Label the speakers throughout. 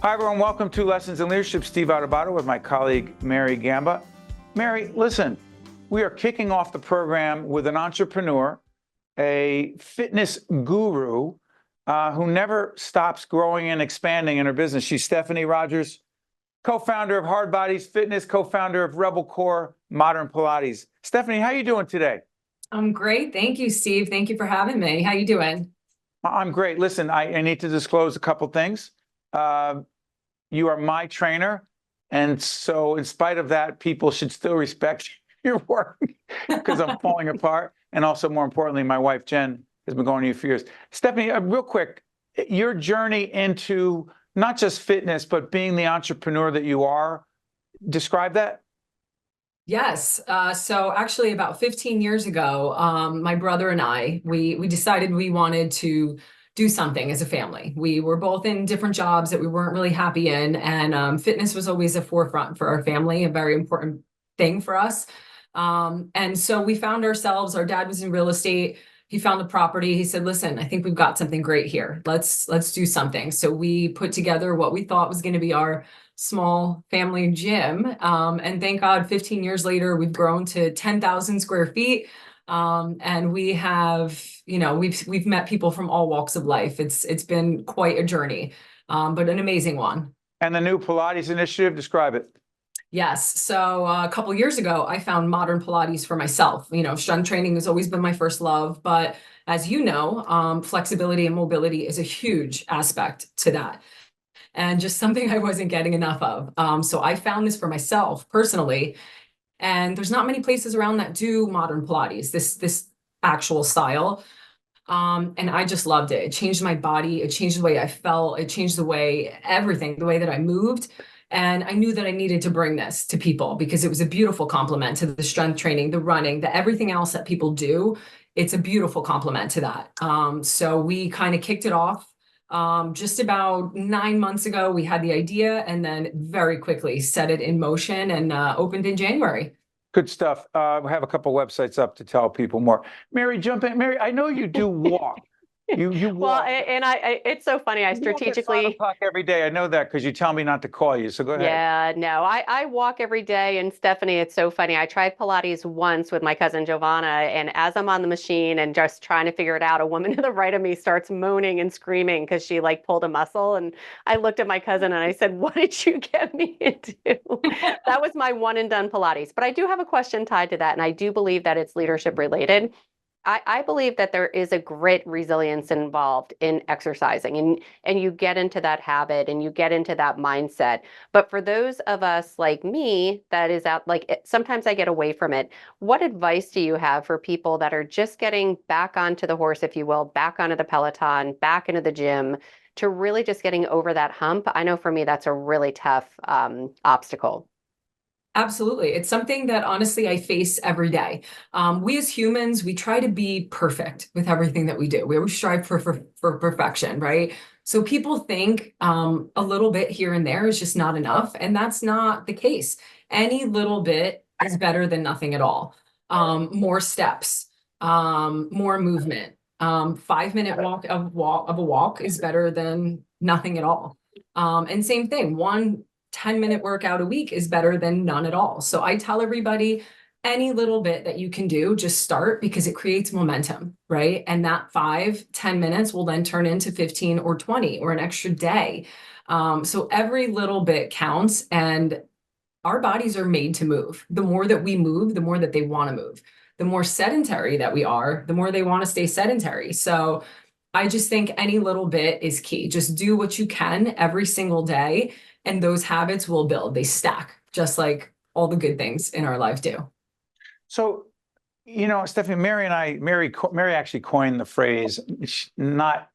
Speaker 1: Hi, everyone. Welcome to Lessons in Leadership. Steve Adubato with my colleague, Mary Gamba. Mary, listen, we are kicking off the program with an entrepreneur, a fitness guru who never stops growing and expanding in her business. She's Stephanie Rogers, co-founder of Hardbodyz Fitness, co-founder of Core Modern Pilates. Stephanie, how are you doing today?
Speaker 2: I'm great. Thank you, Steve. Thank you for having me. How you doing?
Speaker 1: I'm great. Listen, I need to disclose a couple things. You are my trainer, and so in spite of that, people should still respect your work because I'm falling apart. And also, more importantly, my wife, Jen, has been going to you for years. Stephanie, real quick, your journey into not just fitness, but being the entrepreneur that you are, describe that.
Speaker 2: Yes. So actually about 15 years ago, my brother and I, we decided we wanted to do something as a family. We were both in different jobs that we weren't really happy in. And fitness was always a forefront for our family, a very important thing for us. And so we found ourselves, our dad was in real estate. He found the property. He said, listen, I think we've got something great here. Let's do something. So we put together what we thought was going to be our small family gym. And thank God, 15 years later, we've grown to 10,000 square feet. And we have, we've met people from all walks of life. It's been quite a journey, but an amazing one.
Speaker 1: And the new Pilates initiative, describe it.
Speaker 2: Yes. So a couple of years ago, I found modern Pilates for myself. Strength training has always been my first love, but as you know, flexibility and mobility is a huge aspect to that. And just something I wasn't getting enough of. So I found this for myself personally, and there's not many places around that do modern Pilates, this actual style. And I just loved it. It changed my body. It changed the way I felt. It changed the way that I moved. And I knew that I needed to bring this to people because it was a beautiful complement to the strength training, the running, the everything else that people do. It's a beautiful complement to that. So we kind of kicked it off. Just about 9 months ago, we had the idea and then very quickly set it in motion and opened in January.
Speaker 1: Good stuff. We have a couple websites up to tell people more. Mary, jump in. Mary, I know you do walk. You walk.
Speaker 3: Well, and it's so funny. I strategically
Speaker 1: walk at 5 o'clock every day. I know that because you tell me not to call you. So go ahead.
Speaker 3: Yeah, no, I walk every day. And Stephanie, it's so funny. I tried Pilates once with my cousin Giovanna, and as I'm on the machine and just trying to figure it out, a woman to the right of me starts moaning and screaming because she pulled a muscle. And I looked at my cousin and I said, "What did you get me into?" That was my one and done Pilates. But I do have a question tied to that, and I do believe that it's leadership related. I believe that there is a grit resilience involved in exercising, and you get into that habit and you get into that mindset. But for those of us like me, that is out, sometimes I get away from it. What advice do you have for people that are just getting back onto the horse, if you will, back onto the Peloton, back into the gym, to really just getting over that hump? I know for me, that's a really tough obstacle.
Speaker 2: Absolutely. It's something that honestly I face every day. We as humans, we try to be perfect with everything that we do. We always strive for perfection, right? So people think a little bit here and there is just not enough. And that's not the case. Any little bit is better than nothing at all. More steps, more movement. 5-minute walk of a walk is better than nothing at all. And same thing, 10-minute workout a week is better than none at all. So I tell everybody, any little bit that you can do, just start, because it creates momentum, right? And that 5-10 minutes will then turn into 15 or 20 or an extra day. So every little bit counts, and our bodies are made to move. The more that we move, the more that they want to move. The more sedentary that we are, the more they want to stay sedentary. So I just think any little bit is key. Just do what you can every single day, and those habits will build. They stack, just like all the good things in our life do.
Speaker 1: So, Stephanie, Mary actually coined the phrase, not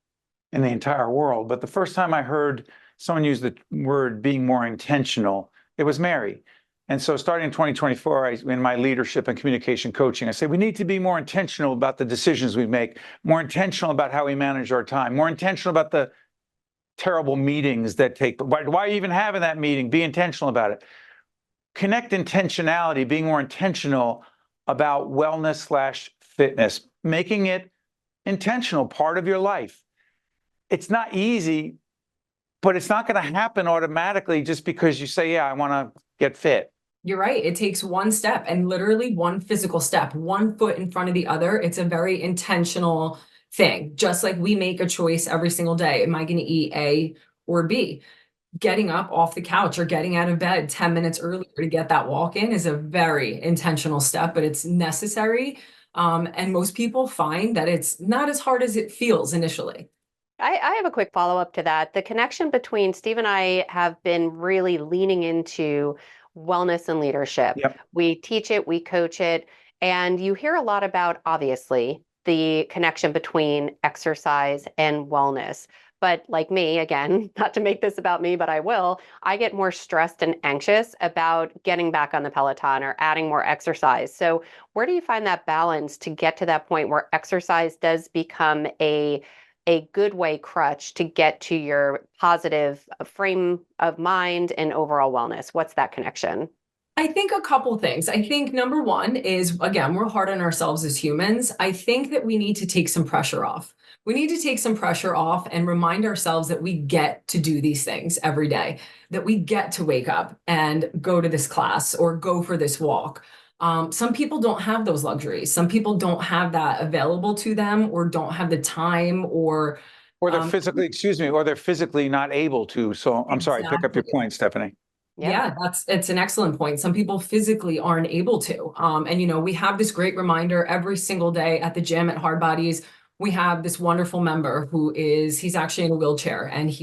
Speaker 1: in the entire world, but the first time I heard someone use the word being more intentional, it was Mary. And so starting in 2024, in my leadership and communication coaching, I say we need to be more intentional about the decisions we make, more intentional about how we manage our time, more intentional about the terrible meetings that take. Why are you even having that meeting? Be intentional about it. Connect intentionality, being more intentional about wellness/fitness, making it intentional, part of your life. It's not easy but it's not going to happen automatically just because you say, yeah, I want to get fit.
Speaker 2: You're right. It takes one step, and literally one physical step, one foot in front of the other. It's a very intentional thing. Just like we make a choice every single day. Am I going to eat A or B? Getting up off the couch or getting out of bed 10 minutes earlier to get that walk in is a very intentional step, but it's necessary. And most people find that it's not as hard as it feels initially.
Speaker 3: I have a quick follow-up to that. The connection between Steve and I have been really leaning into wellness and leadership.
Speaker 1: Yep.
Speaker 3: We teach it, we coach it, and you hear a lot about, obviously, the connection between exercise and wellness. But like me, again, not to make this about me, but I get more stressed and anxious about getting back on the Peloton or adding more exercise. So where do you find that balance to get to that point where exercise does become a good way crutch to get to your positive frame of mind and overall wellness? What's that connection?
Speaker 2: I think a couple things. I think number one is, again, we're hard on ourselves as humans. I think that we need to take some pressure off. We need to take some pressure off and remind ourselves that we get to do these things every day, that we get to wake up and go to this class or go for this walk. Some people don't have those luxuries. Some people don't have that available to them or don't have the time or
Speaker 1: they're physically, excuse me, or they're physically not able to. So I'm sorry, pick up your point, Stephanie.
Speaker 2: Yeah, it's an excellent point. Some people physically aren't able to. And we have this great reminder every single day at the gym at Hardbodyz. We have this wonderful member he's actually in a wheelchair, and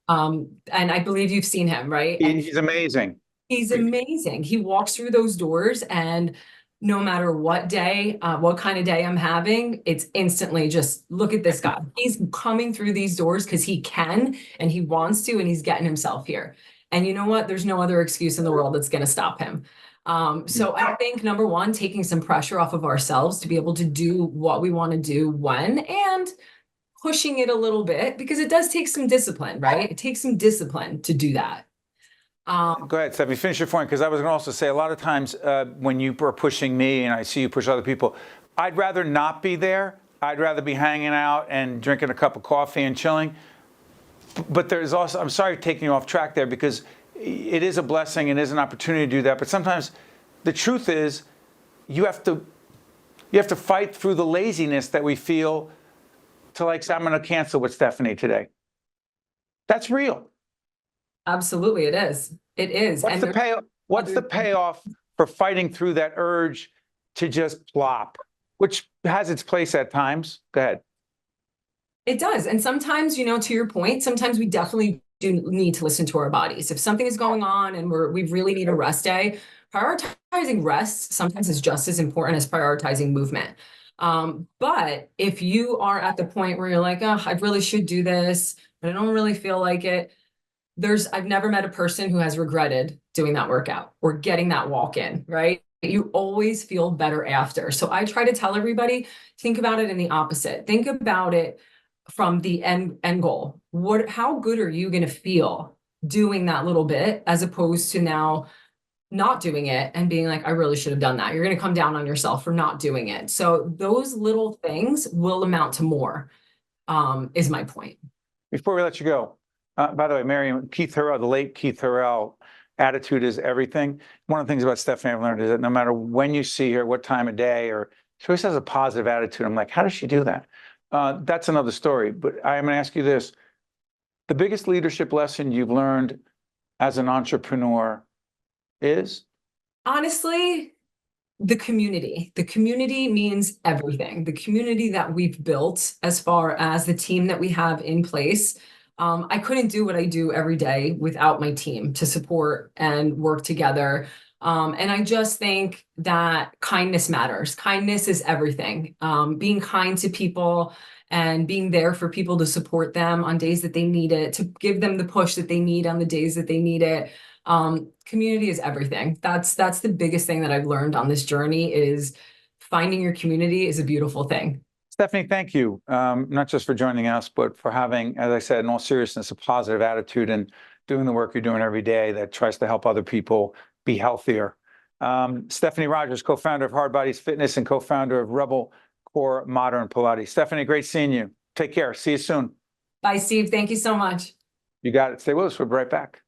Speaker 2: and I believe you've seen him, right?
Speaker 1: He's amazing.
Speaker 2: He's amazing. He walks through those doors, and no matter what day, what kind of day I'm having, it's instantly just, look at this guy. He's coming through these doors because he can, and he wants to, and he's getting himself here. And you know what? There's no other excuse in the world that's going to stop him. So I think number one, taking some pressure off of ourselves to be able to do what we want to do when, and pushing it a little bit, because it does take some discipline, right? It takes some discipline to do that.
Speaker 1: Go ahead, Stephanie, finish your point, because I was going to also say a lot of times when you are pushing me and I see you push other people, I'd rather not be there. I'd rather be hanging out and drinking a cup of coffee and chilling. But there's also, I'm sorry taking you off track there, because it is a blessing and is an opportunity to do that. But sometimes the truth is you have to fight through the laziness that we feel to, like, say, I'm going to cancel with Stephanie today. That's real.
Speaker 2: Absolutely, it is. It is.
Speaker 1: What's the payoff for fighting through that urge to just plop, which has its place at times? Go ahead.
Speaker 2: It does. And sometimes, to your point, sometimes we definitely do need to listen to our bodies. If something is going on and we really need a rest day, prioritizing rest sometimes is just as important as prioritizing movement. But if you are at the point where you're like, oh, I really should do this, but I don't really feel like it. I've never met a person who has regretted doing that workout or getting that walk in, right? You always feel better after. So I try to tell everybody, think about it in the opposite. Think about it from the end goal. How good are you going to feel doing that little bit, as opposed to now not doing it and being like, I really should have done that. You're going to come down on yourself for not doing it. So those little things will amount to more, is my point.
Speaker 1: Before we let you go, by the way, Mary, Keith Harrell, the late Keith Harrell, attitude is everything. One of the things about Stephanie I've learned is that no matter when you see her, what time of day, or she always has a positive attitude. I'm like, how does she do that? That's another story. But I'm going to ask you this. The biggest leadership lesson you've learned as an entrepreneur is?
Speaker 2: Honestly, the community. The community means everything. The community that we've built, as far as the team that we have in place. I couldn't do what I do every day without my team to support and work together. And I just think that kindness matters. Kindness is everything. Being kind to people and being there for people to support them on days that they need it, to give them the push that they need on the days that they need it. Community is everything. That's the biggest thing that I've learned on this journey, is finding your community is a beautiful thing.
Speaker 1: Stephanie, thank you, not just for joining us, but for having, as I said, in all seriousness, a positive attitude and doing the work you're doing every day that tries to help other people be healthier. Stephanie Rogers, co-founder of Hardbodyz Fitness and co-founder of Core Modern Pilates. Stephanie, great seeing you. Take care. See you soon.
Speaker 2: Bye, Steve. Thank you so much.
Speaker 1: You got it. Stay with us. We'll be right back.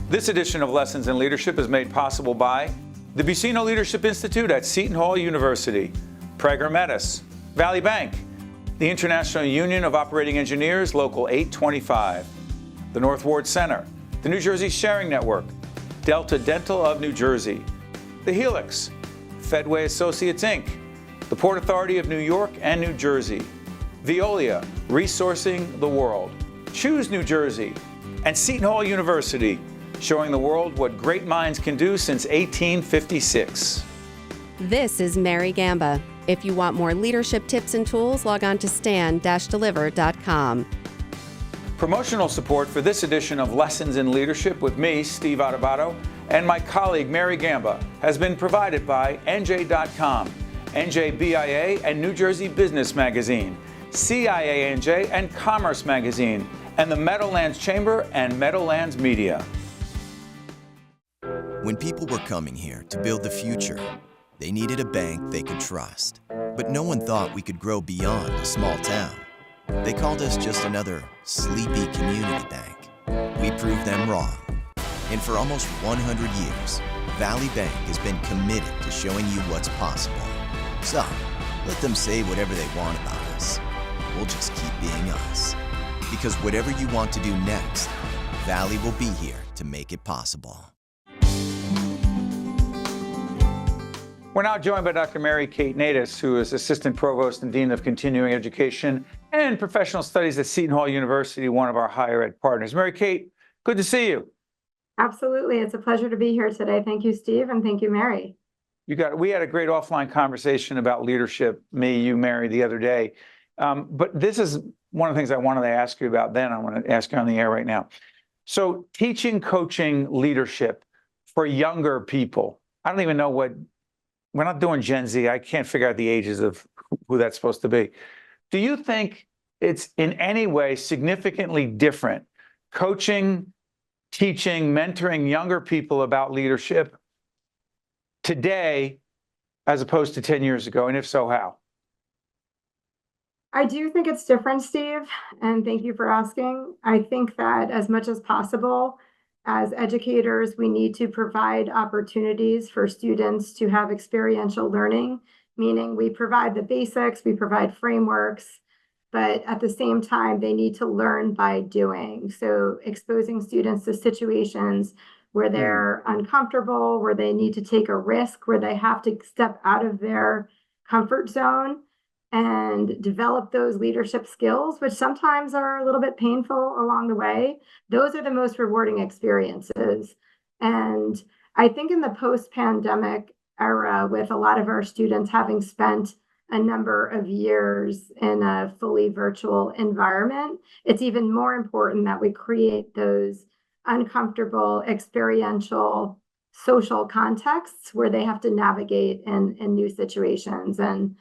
Speaker 1: This edition of Lessons in Leadership is made possible by the Bucino Leadership Institute at Seton Hall University, Prager Metis, Valley Bank, the International Union of Operating Engineers, Local 825, the North Ward Center, the New Jersey Sharing Network, Delta Dental of New Jersey, the Helix, Fedway Associates Inc., the Port Authority of New York and New Jersey, Veolia, Resourcing the World, Choose New Jersey, and Seton Hall University, showing the world what great minds can do since 1856.
Speaker 3: This is Mary Gamba. If you want more leadership tips and tools, log on to stand-deliver.com.
Speaker 1: Promotional support for this edition of Lessons in Leadership with me, Steve Adubato, and my colleague Mary Gamba has been provided by NJ.com, NJBIA and New Jersey Business Magazine, CIANJ and Commerce Magazine, and the Meadowlands Chamber and Meadowlands Media.
Speaker 4: When people were coming here to build the future, they needed a bank they could trust. But no one thought we could grow beyond a small town. They called us just another sleepy community bank. We proved them wrong. And for almost 100 years, Valley Bank has been committed to showing you what's possible. So, let them say whatever they want about us. We'll just keep being us. Because whatever you want to do next, Valley will be here to make it possible.
Speaker 1: We're now joined by Dr. Mary Kate Naatus, who is Assistant Provost and Dean of Continuing Education and Professional Studies at Seton Hall University, one of our higher ed partners. Mary Kate, good to see you.
Speaker 5: Absolutely. It's a pleasure to be here today. Thank you, Steve, and thank you, Mary.
Speaker 1: We had a great offline conversation about leadership, me, you, Mary, the other day. But this is one of the things I wanted to ask you about then. I want to ask you on the air right now. So teaching, coaching, leadership for younger people. I don't even know what, we're not doing Gen Z. I can't figure out the ages of who that's supposed to be. Do you think it's in any way significantly different coaching, teaching, mentoring younger people about leadership today as opposed to 10 years ago? And if so, how?
Speaker 5: I do think it's different, Steve, and thank you for asking. I think that as much as possible, as educators, we need to provide opportunities for students to have experiential learning, meaning we provide the basics, we provide frameworks, but at the same time, they need to learn by doing. So exposing students to situations where they're uncomfortable, where they need to take a risk, where they have to step out of their comfort zone and develop those leadership skills, which sometimes are a little bit painful along the way. Those are the most rewarding experiences. And I think in the post-pandemic era, with a lot of our students having spent a number of years in a fully virtual environment, it's even more important that we create those uncomfortable, experiential, social contexts where they have to navigate in new situations. And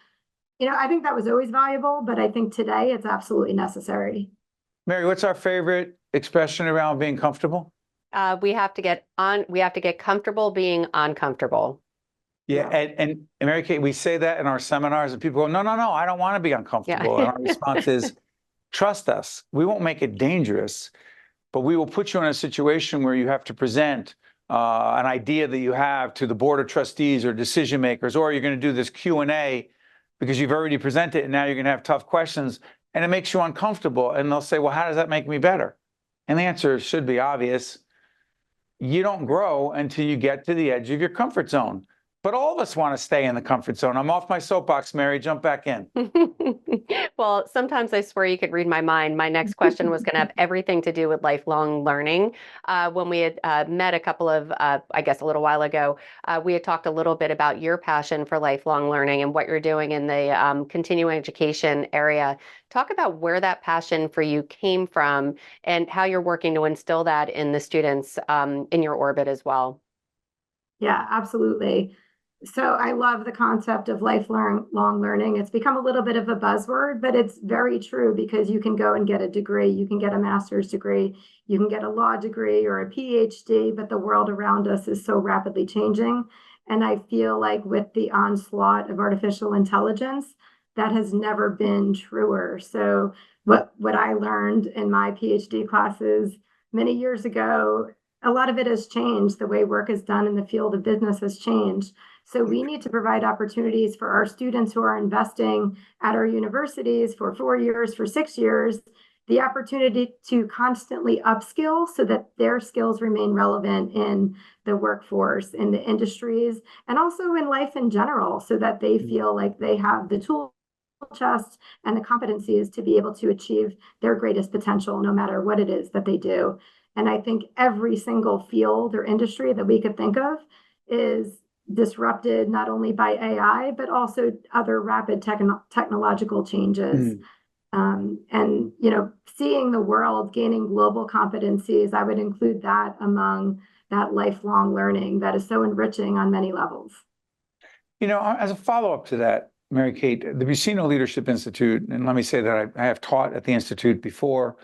Speaker 5: I think that was always valuable, but I think today it's absolutely necessary.
Speaker 1: Mary, what's our favorite expression around being comfortable?
Speaker 3: We have to get comfortable being uncomfortable.
Speaker 1: Yeah, and Mary Kate, we say that in our seminars, and people go, no, I don't want to be uncomfortable.
Speaker 3: Yeah.
Speaker 1: And our response is, trust us. We won't make it dangerous, but we will put you in a situation where you have to present an idea that you have to the board of trustees or decision makers, or you're going to do this Q&A because you've already presented and now you're going to have tough questions, and it makes you uncomfortable. And they'll say, well, how does that make me better? And the answer should be obvious. You don't grow until you get to the edge of your comfort zone. But all of us want to stay in the comfort zone. I'm off my soapbox, Mary. Jump back in.
Speaker 3: Well, sometimes I swear you could read my mind. My next question was going to have everything to do with lifelong learning. When we had met a couple of, I guess a little while ago, we had talked a little bit about your passion for lifelong learning and what you're doing in the continuing education area. Talk about where that passion for you came from and how you're working to instill that in the students in your orbit as well.
Speaker 5: Yeah, absolutely. So I love the concept of lifelong learning. It's become a little bit of a buzzword, but it's very true because you can go and get a degree. You can get a master's degree. You can get a law degree or a PhD, but the world around us is so rapidly changing. And I feel like with the onslaught of artificial intelligence, that has never been truer. So what I learned in my PhD classes many years ago, a lot of it has changed. The way work is done in the field of business has changed. So we need to provide opportunities for our students who are investing at our universities for 4 years, for 6 years, the opportunity to constantly upskill so that their skills remain relevant in the workforce, in the industries, and also in life in general, so that they feel like they have the tool chest and the competencies to be able to achieve their greatest potential, no matter what it is that they do. And I think every single field or industry that we could think of is disrupted not only by AI, but also other rapid technological changes. And, seeing the world gaining global competencies, I would include that among that lifelong learning that is so enriching on many levels.
Speaker 1: As a follow-up to that, Mary Kate, the Bucino Leadership Institute, and let me say that I have taught at the Institute before,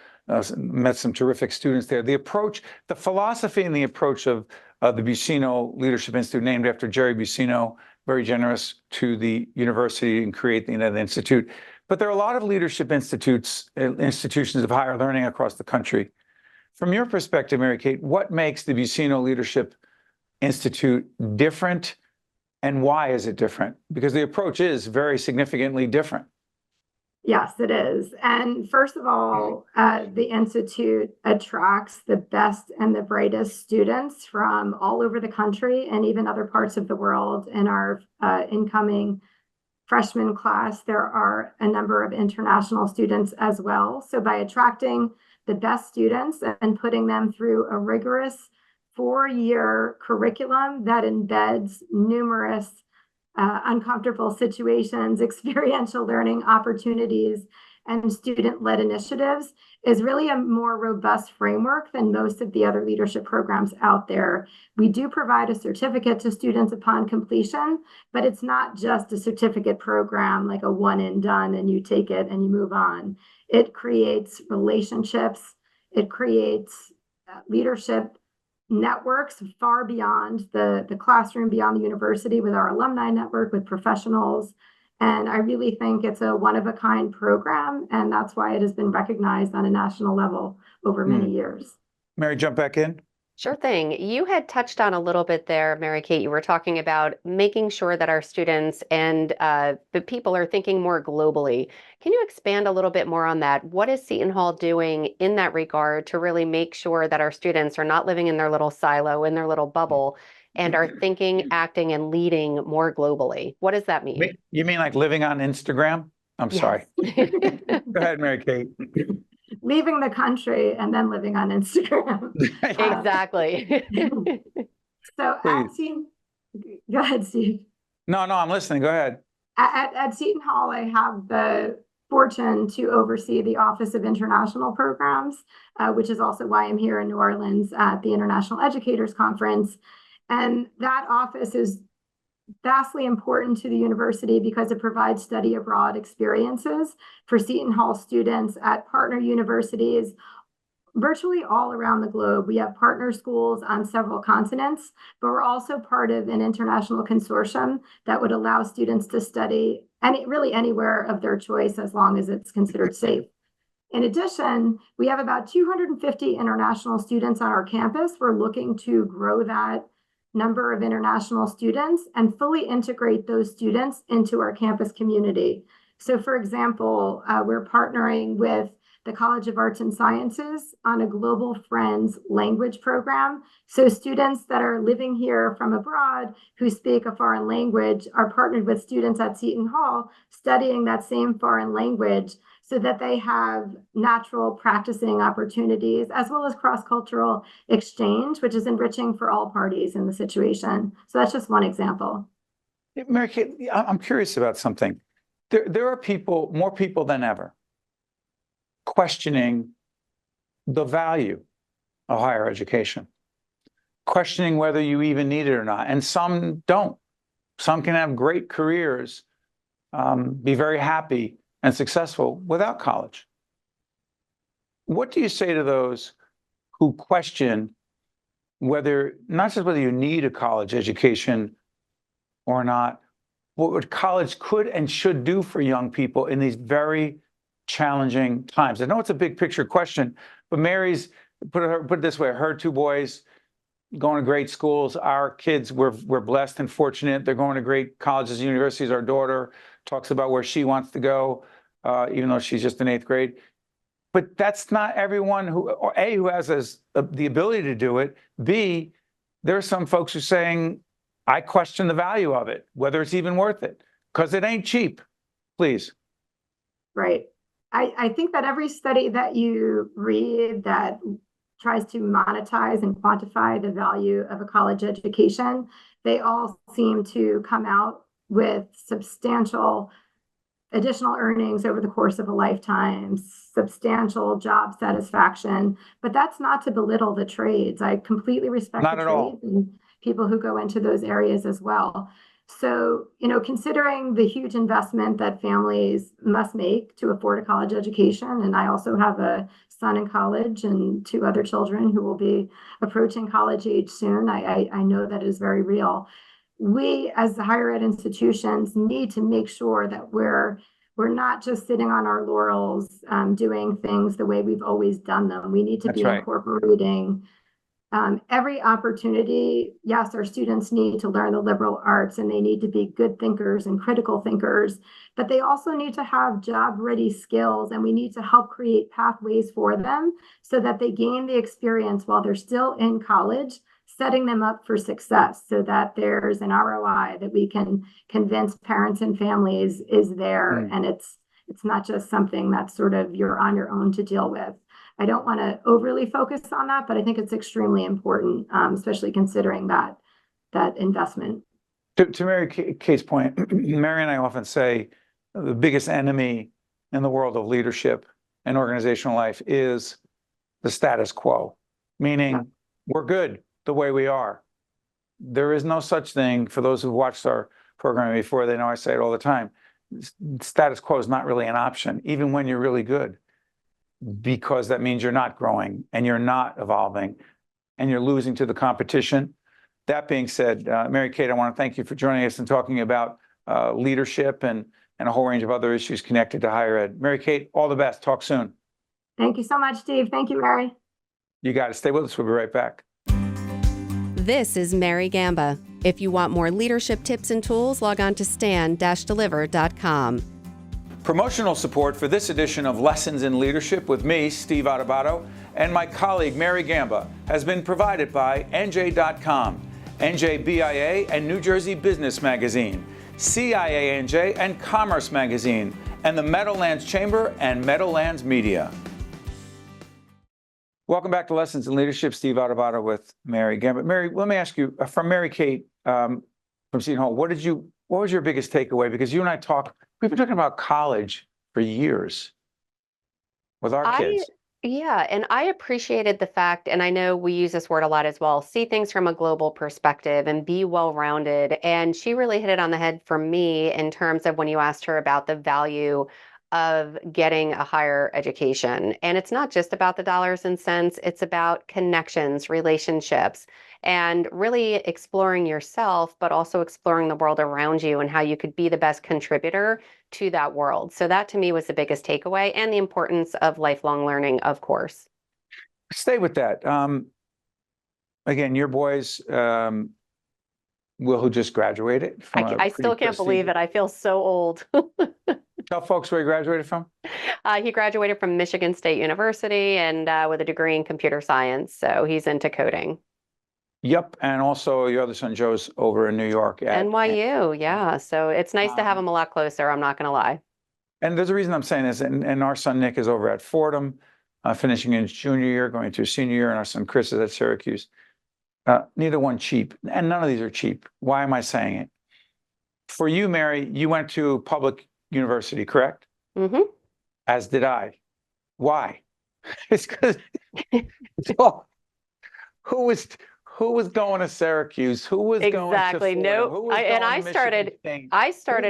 Speaker 1: met some terrific students there. The approach, the philosophy and the approach of the Bucino Leadership Institute, named after Jerry Bucino, very generous to the university and creating that institute. But there are a lot of leadership institutions of higher learning across the country. From your perspective, Mary Kate, what makes the Bucino Leadership Institute different, and why is it different? Because the approach is very significantly different.
Speaker 5: Yes, it is. And first of all, the Institute attracts the best and the brightest students from all over the country and even other parts of the world. In our incoming freshman class, there are a number of international students as well. So by attracting the best students and putting them through a rigorous 4-year curriculum that embeds numerous uncomfortable situations, experiential learning opportunities, and student-led initiatives, is really a more robust framework than most of the other leadership programs out there. We do provide a certificate to students upon completion, but it's not just a certificate program like a one and done and you take it and you move on. It creates relationships, it creates leadership networks far beyond the classroom, beyond the university, with our alumni network, with professionals. And I really think it's a one-of-a-kind program, and that's why it has been recognized on a national level over many years.
Speaker 1: Mary, jump back in.
Speaker 3: Sure thing. You had touched on a little bit there, Mary Kate. You were talking about making sure that our students and the people are thinking more globally. Can you expand a little bit more on that? What is Seton Hall doing in that regard to really make sure that our students are not living in their little silo, in their little bubble, and are thinking, acting, and leading more globally? What does that mean?
Speaker 1: You mean like living on Instagram? I'm sorry. Go ahead, Mary Kate.
Speaker 5: Leaving the country and then living on Instagram.
Speaker 3: Exactly.
Speaker 5: So at Seton, go ahead, Steve.
Speaker 1: No, I'm listening. Go ahead.
Speaker 5: At Seton Hall, I have the fortune to oversee the Office of International Programs, which is also why I'm here in New Orleans at the International Educators Conference. And that office is vastly important to the university because it provides study abroad experiences for Seton Hall students at partner universities virtually all around the globe. We have partner schools on several continents, but we're also part of an international consortium that would allow students to study really anywhere of their choice, as long as it's considered safe. In addition, we have about 250 international students on our campus. We're looking to grow that number of international students and fully integrate those students into our campus community. So for example, we're partnering with the College of Arts and Sciences on a Global Friends language program. So students that are living here from abroad who speak a foreign language are partnered with students at Seton Hall studying that same foreign language, so that they have natural practicing opportunities as well as cross-cultural exchange, which is enriching for all parties in the situation. So that's just one example.
Speaker 1: Mary Kate, I'm curious about something. There are more people than ever, questioning the value of higher education, questioning whether you even need it or not. And some don't. Some can have great careers, be very happy and successful without college. What do you say to those who question not just whether you need a college education or not, what college could and should do for young people in these very challenging times. I know it's a big picture question, but Mary's, put it this way, her two boys going to great schools. Our kids, we're blessed and fortunate. They're going to great colleges and universities. Our daughter talks about where she wants to go, even though she's just in 8th grade. But that's not everyone who, or A, who has the ability to do it. B, there are some folks who are saying, I question the value of it, whether it's even worth it, because it ain't cheap. Please.
Speaker 5: Right. I think that every study that you read that tries to monetize and quantify the value of a college education, they all seem to come out with substantial additional earnings over the course of a lifetime, substantial job satisfaction. But that's not to belittle the trades. I completely respect
Speaker 1: Not
Speaker 5: the
Speaker 1: at all.
Speaker 5: trades and people who go into those areas as well. So, considering the huge investment that families must make to afford a college education, and I also have a son in college and 2 other children who will be approaching college age soon, I know that is very real. We, as the higher ed institutions, need to make sure that we're not just sitting on our laurels, doing things the way we've always done them. We need to
Speaker 1: That's
Speaker 5: be
Speaker 1: right.
Speaker 5: incorporating every opportunity. Yes, our students need to learn the liberal arts and they need to be good thinkers and critical thinkers, but they also need to have job-ready skills, and we need to help create pathways for them so that they gain the experience while they're still in college, setting them up for success so that there's an ROI that we can convince parents and families is there. And it's not just something that's sort of you're on your own to deal with. I don't want to overly focus on that, but I think it's extremely important, especially considering that investment.
Speaker 1: To Mary Kate's point, Mary and I often say the biggest enemy in the world of leadership and organizational life is the status quo, meaning we're good the way we are. There is no such thing, for those who've watched our program before, they know I say it all the time, status quo is not really an option, even when you're really good, because that means you're not growing and you're not evolving and you're losing to the competition. That being said, Mary Kate, I want to thank you for joining us and talking about leadership and a whole range of other issues connected to higher ed. Mary Kate, all the best. Talk soon.
Speaker 5: Thank you so much, Steve. Thank you, Mary.
Speaker 1: You got to stay with us. We'll be right back.
Speaker 3: This is Mary Gamba. If you want more leadership tips and tools, log on to stand-deliver.com.
Speaker 1: Promotional support for this edition of Lessons in Leadership with me, Steve Adubato, and my colleague Mary Gamba has been provided by NJ.com, NJBIA and New Jersey Business Magazine, CIANJ and Commerce Magazine, and the Meadowlands Chamber and Meadowlands Media. Welcome back to Lessons in Leadership. Steve Adubato with Mary Gamba. Mary, let me ask you, from Mary Kate from Seton Hall, what was your biggest takeaway? Because you and I we've been talking about college for years with our kids.
Speaker 3: Yeah, and I appreciated the fact, and I know we use this word a lot as well, see things from a global perspective and be well-rounded. And she really hit it on the head for me in terms of when you asked her about the value of getting a higher education. And it's not just about the dollars and cents, it's about connections, relationships, and really exploring yourself, but also exploring the world around you and how you could be the best contributor to that world. So that to me was the biggest takeaway, and the importance of lifelong learning, of course.
Speaker 1: Stay with that. Again, your boys, who just graduated from
Speaker 3: I still can't believe it. I feel so old.
Speaker 1: Tell folks where he graduated from.
Speaker 3: He graduated from Michigan State University and with a degree in computer science. So he's into coding.
Speaker 1: Yep. And also your other son, Joe's over in New York. At
Speaker 3: NYU. Yeah. So it's nice to have him a lot closer. I'm not going to lie.
Speaker 1: And there's a reason I'm saying this. And our son, Nick, is over at Fordham, finishing in his junior year, going to his senior year. And our son, Chris, is at Syracuse. Neither one cheap. And none of these are cheap. Why am I saying it? For you, Mary, you went to public university, correct?
Speaker 3: Mm-hmm.
Speaker 1: As did I. Why? It's because who was going to Syracuse? Who was going to Fordham?
Speaker 3: No, I started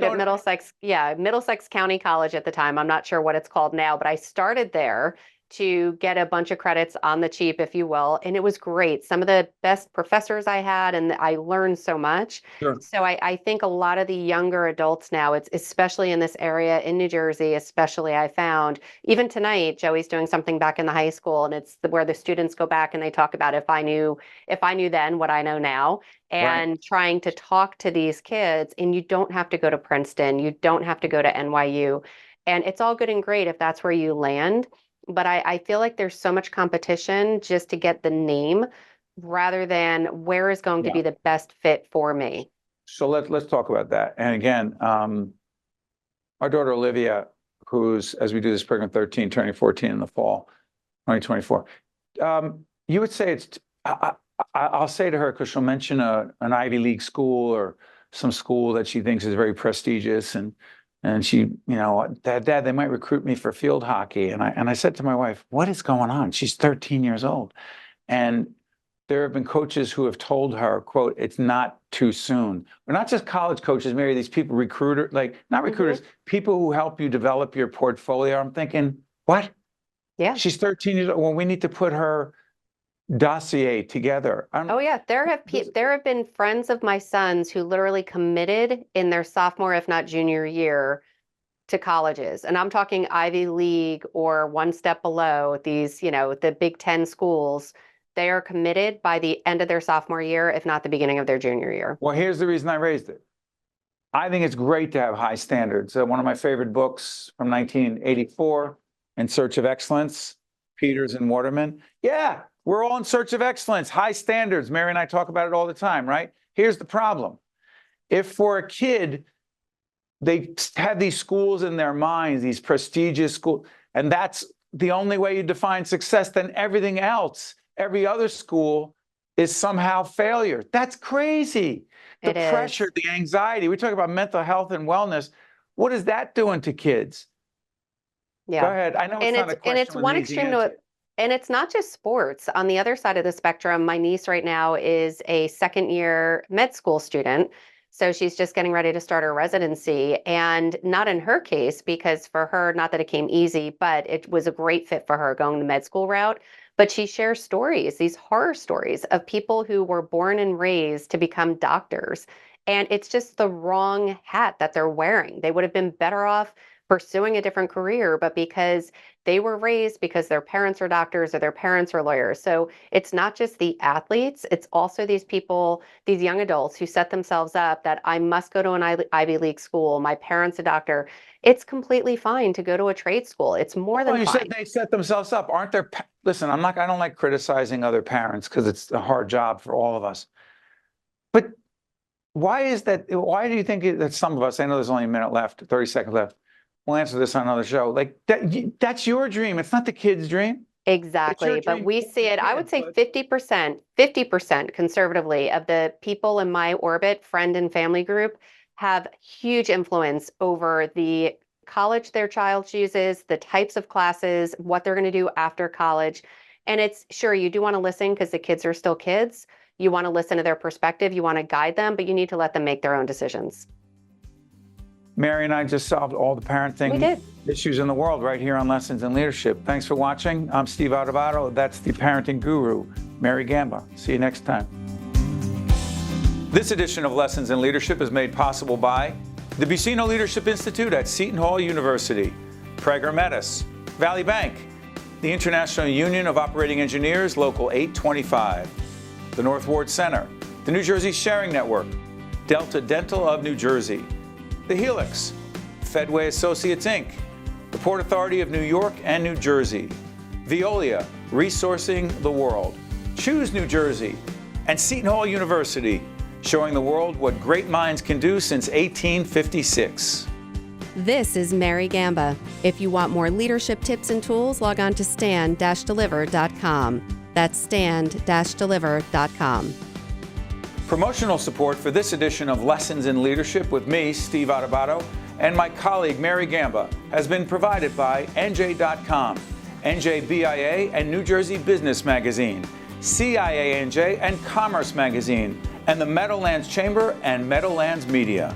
Speaker 3: at Middlesex County College at the time. I'm not sure what it's called now, but I started there to get a bunch of credits on the cheap, if you will. And it was great. Some of the best professors I had, and I learned so much.
Speaker 1: Sure.
Speaker 3: So I think a lot of the younger adults now, it's especially in this area in New Jersey, especially I found, even tonight, Joey's doing something back in the high school, and it's where the students go back and they talk about if I knew then what I know now, and trying to talk to these kids. And you don't have to go to Princeton, you don't have to go to NYU. And it's all good and great if that's where you land. But I feel like there's so much competition just to get the name rather than where is going to be the best fit for me.
Speaker 1: So let's talk about that. And again, our daughter Olivia, who's, as we do this program, 13, turning 14 in the fall, 2024. You would say it's, I'll say to her, because she'll mention an Ivy League school or some school that she thinks is very prestigious, and she, Dad, they might recruit me for field hockey. And I said to my wife, what is going on? She's 13 years old. And there have been coaches who have told her, quote, it's not too soon. We're not just college coaches, Mary, these people, not recruiters, people who help you develop your portfolio. I'm thinking, what?
Speaker 3: Yeah.
Speaker 1: She's 13 years old. Well, we need to put her dossier together.
Speaker 3: Oh yeah, there have been friends of my sons who literally committed in their sophomore, if not junior year, to colleges. And I'm talking Ivy League or one step below, these, the Big Ten schools. They are committed by the end of their sophomore year, if not the beginning of their junior year.
Speaker 1: Well, here's the reason I raised it. I think it's great to have high standards. One of my favorite books from 1984, In Search of Excellence, Peters and Waterman. Yeah, we're all in search of excellence, high standards. Mary and I talk about it all the time, right? Here's the problem. If for a kid, they have these schools in their minds, these prestigious schools, and that's the only way you define success, then everything else, every other school is somehow failure. That's crazy. The pressure, the anxiety. We talk about mental health and wellness. What is that doing to kids?
Speaker 3: Yeah.
Speaker 1: Go ahead. I know it's not a question.
Speaker 3: And it's one extreme to it. And it's not just sports. On the other side of the spectrum, my niece right now is a second-year med school student. So she's just getting ready to start her residency. And not in her case, because for her, not that it came easy, but it was a great fit for her going the med school route. But she shares stories, these horror stories of people who were born and raised to become doctors. And it's just the wrong hat that they're wearing. They would have been better off pursuing a different career, but because they were raised, because their parents are doctors or their parents are lawyers. So it's not just the athletes, it's also these people, these young adults who set themselves up that I must go to an Ivy League school, my parents a doctor. It's completely fine to go to a trade school. It's more than
Speaker 1: you
Speaker 3: fine.
Speaker 1: said they set themselves up. Aren't there, listen, I don't like criticizing other parents because it's a hard job for all of us. But why is that? Why do you think that some of us, I know there's only a minute left, 30 seconds left. We'll answer this on another show. Like that's your dream. It's not the kid's dream.
Speaker 3: Exactly. But we see it, I would say 50% conservatively of the people in my orbit, friend and family group, have huge influence over the college their child chooses, the types of classes, what they're going to do after college. And it's sure you do want to listen because the kids are still kids. You want to listen to their perspective. You want to guide them, but you need to let them make their own decisions.
Speaker 1: Mary and I just solved all the parenting issues in the world right here on Lessons in Leadership. Thanks for watching. I'm Steve Adubato. That's the parenting guru, Mary Gamba. See you next time. This edition of Lessons in Leadership is made possible by the Bucino Leadership Institute at Seton Hall University, Prager Metis, Valley Bank, the International Union of Operating Engineers, Local 825, the North Ward Center, the New Jersey Sharing Network, Delta Dental of New Jersey, The Helix, Fedway Associates, Inc., the Port Authority of New York and New Jersey, Veolia, Resourcing the World, Choose New Jersey, and Seton Hall University, showing the world what great minds can do since 1856.
Speaker 3: This is Mary Gamba. If you want more leadership tips and tools, log on to stand-deliver.com. That's stand-deliver.com.
Speaker 1: Promotional support for this edition of Lessons in Leadership with me, Steve Adubato, and my colleague Mary Gamba has been provided by NJ.com, NJBIA and New Jersey Business Magazine, CIANJ and Commerce Magazine, and the Meadowlands Chamber and Meadowlands Media.